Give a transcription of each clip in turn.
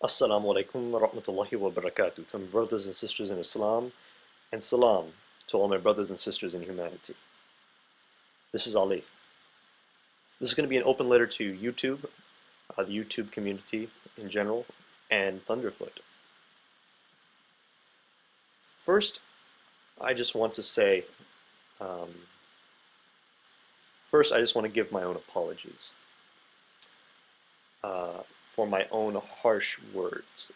Assalamu alaikum wa rahmatullahi wa barakatuh to my brothers and sisters in Islam, and salam to all my brothers and sisters in humanity. This is Ali. This is going to be an open letter to YouTube, the YouTube community in general, and Thunderfoot. First, I just want to say, first I just want to give my own apologies for my own harsh words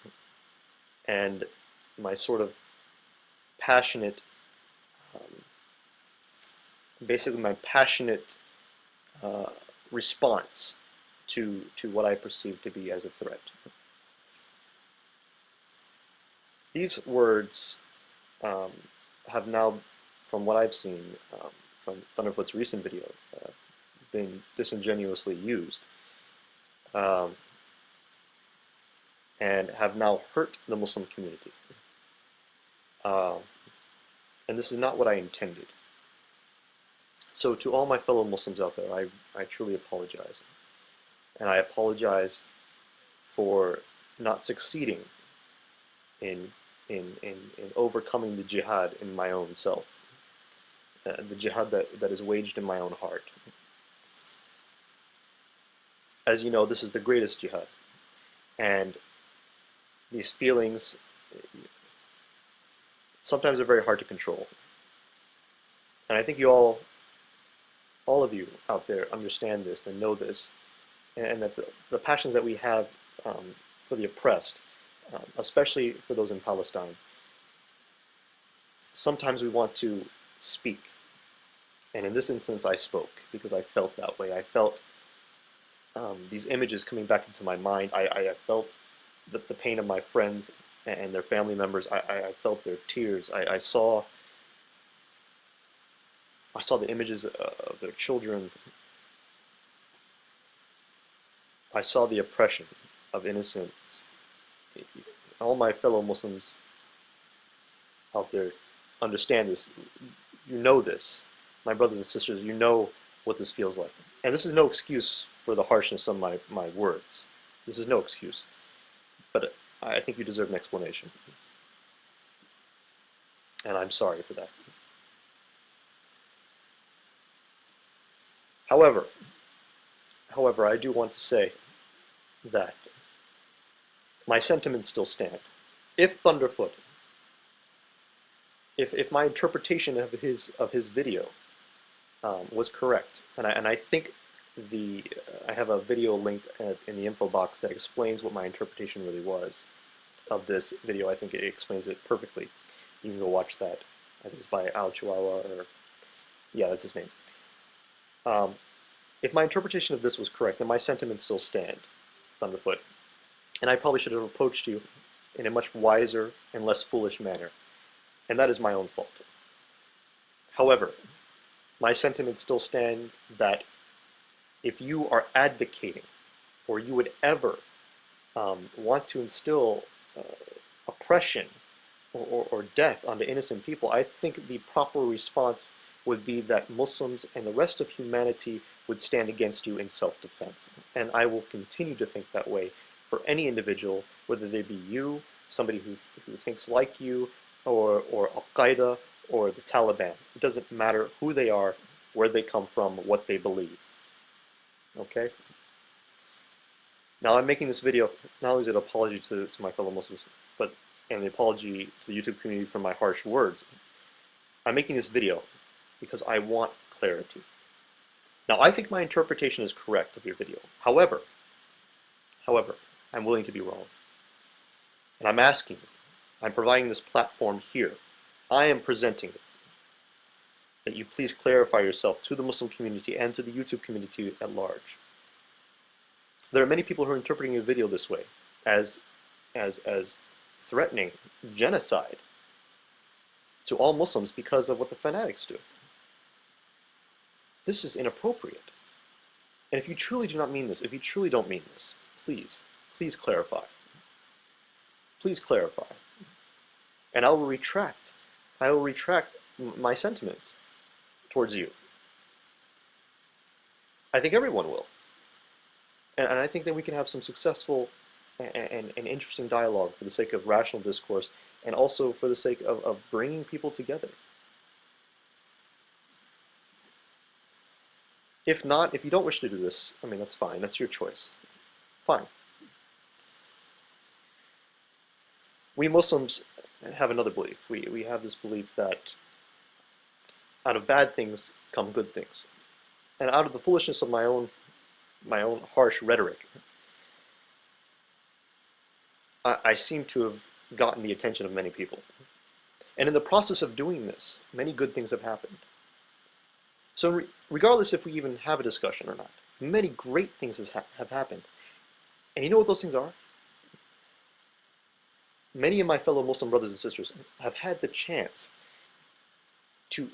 and my sort of passionate, basically my passionate response to what I perceive to be as a threat. These words have now, from what I've seen from Thunderfoot's recent video, been disingenuously used and have now hurt the Muslim community. And this is not what I intended. So to all my fellow Muslims out there, I truly apologize. And I apologize for not succeeding in overcoming the jihad in my own self. The jihad that is waged in my own heart. As you know, this is the greatest jihad. And these feelings sometimes are very hard to control. And I think you all of you out there understand this and know this, and that the passions that we have for the oppressed, especially for those in Palestine, sometimes we want to speak. And in this instance, I spoke because I felt that way. I felt these images coming back into my mind. I felt the pain of my friends and their family members. I felt their tears. I saw the images of their children. I saw the oppression of innocents. All my fellow Muslims out there understand this. You know this. My brothers and sisters, you know what this feels like. And this is no excuse for the harshness of my words. This is no excuse. But I think you deserve an explanation. And I'm sorry for that. However, I do want to say that my sentiments still stand. If Thunderfoot, if my interpretation of his video was correct, and I think I have a video linked in the info box that explains what my interpretation really was of this video. I think it explains it perfectly. You can go watch that. I think it's by Al Chihuahua, or yeah, that's his name. If my interpretation of this was correct, then my sentiments still stand, Thunderfoot. And I probably should have approached you in a much wiser and less foolish manner. And that is my own fault. However, my sentiments still stand that if you are advocating, or you would ever want to instill oppression or death onto innocent people, I think the proper response would be that Muslims and the rest of humanity would stand against you in self-defense. And I will continue to think that way for any individual, whether they be you, somebody who thinks like you, or Al-Qaeda, or the Taliban. It doesn't matter who they are, where they come from, what they believe. Okay? Now I'm making this video, not only is it an apology to my fellow Muslims, but and the apology to the YouTube community for my harsh words. I'm making this video because I want clarity. Now I think my interpretation is correct of your video. However, I'm willing to be wrong. And I'm asking you, I'm providing this platform here. I am presenting it. That you please clarify yourself to the Muslim community and to the YouTube community at large. There are many people who are interpreting your video this way, as threatening genocide to all Muslims because of what the fanatics do. This is inappropriate. And if you truly do not mean this, if you truly don't mean this, please clarify. Please clarify. And I will retract my sentiments towards you. I think everyone will. And I think that we can have some successful and interesting dialogue, for the sake of rational discourse, and also for the sake of bringing people together. If not, if you don't wish to do this, I mean, that's fine. That's your choice. Fine. We Muslims have another belief. We have this belief that out of bad things come good things. And out of the foolishness of my own harsh rhetoric, I seem to have gotten the attention of many people. And in the process of doing this, many good things have happened. So regardless if we even have a discussion or not, many great things have happened. And you know what those things are? Many of my fellow Muslim brothers and sisters have had the chance to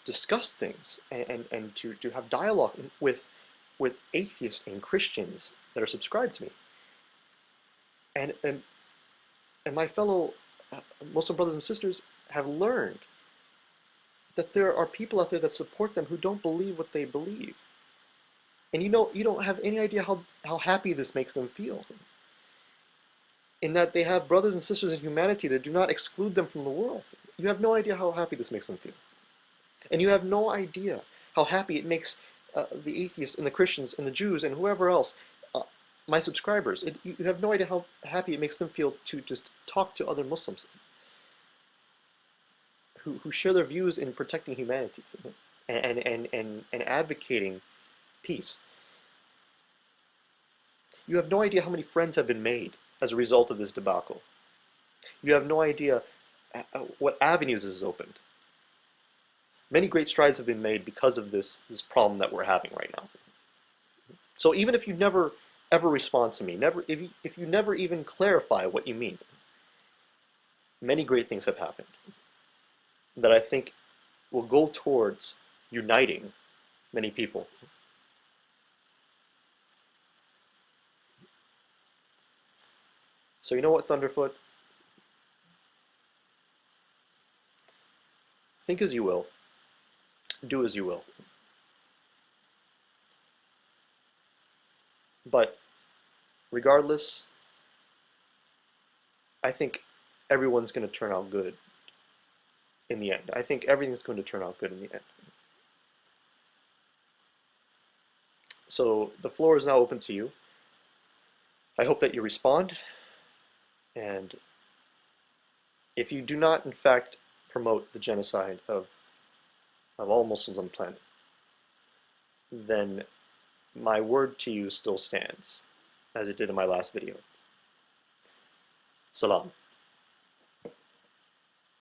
discuss things and to have dialogue with atheists and Christians that are subscribed to me. And my fellow Muslim brothers and sisters have learned that there are people out there that support them who don't believe what they believe. And you don't have any idea how happy this makes them feel. In that they have brothers and sisters in humanity that do not exclude them from the world. You have no idea how happy this makes them feel. And you have no idea how happy it makes the atheists and the Christians and the Jews and whoever else, my subscribers. You have no idea how happy it makes them feel to just talk to other Muslims who share their views in protecting humanity and advocating peace. You have no idea how many friends have been made as a result of this debacle. You have no idea what avenues this has opened. Many great strides have been made because of this problem that we're having right now. So even if you never ever respond to me, if you never even clarify what you mean, many great things have happened that I think will go towards uniting many people. So you know what, Thunderfoot? Think as you will. Do as you will. But regardless, I think everyone's going to turn out good in the end. I think everything's going to turn out good in the end. So the floor is now open to you. I hope that you respond. And if you do not, in fact, promote the genocide of all Muslims on the planet, then my word to you still stands, as it did in my last video. Salam.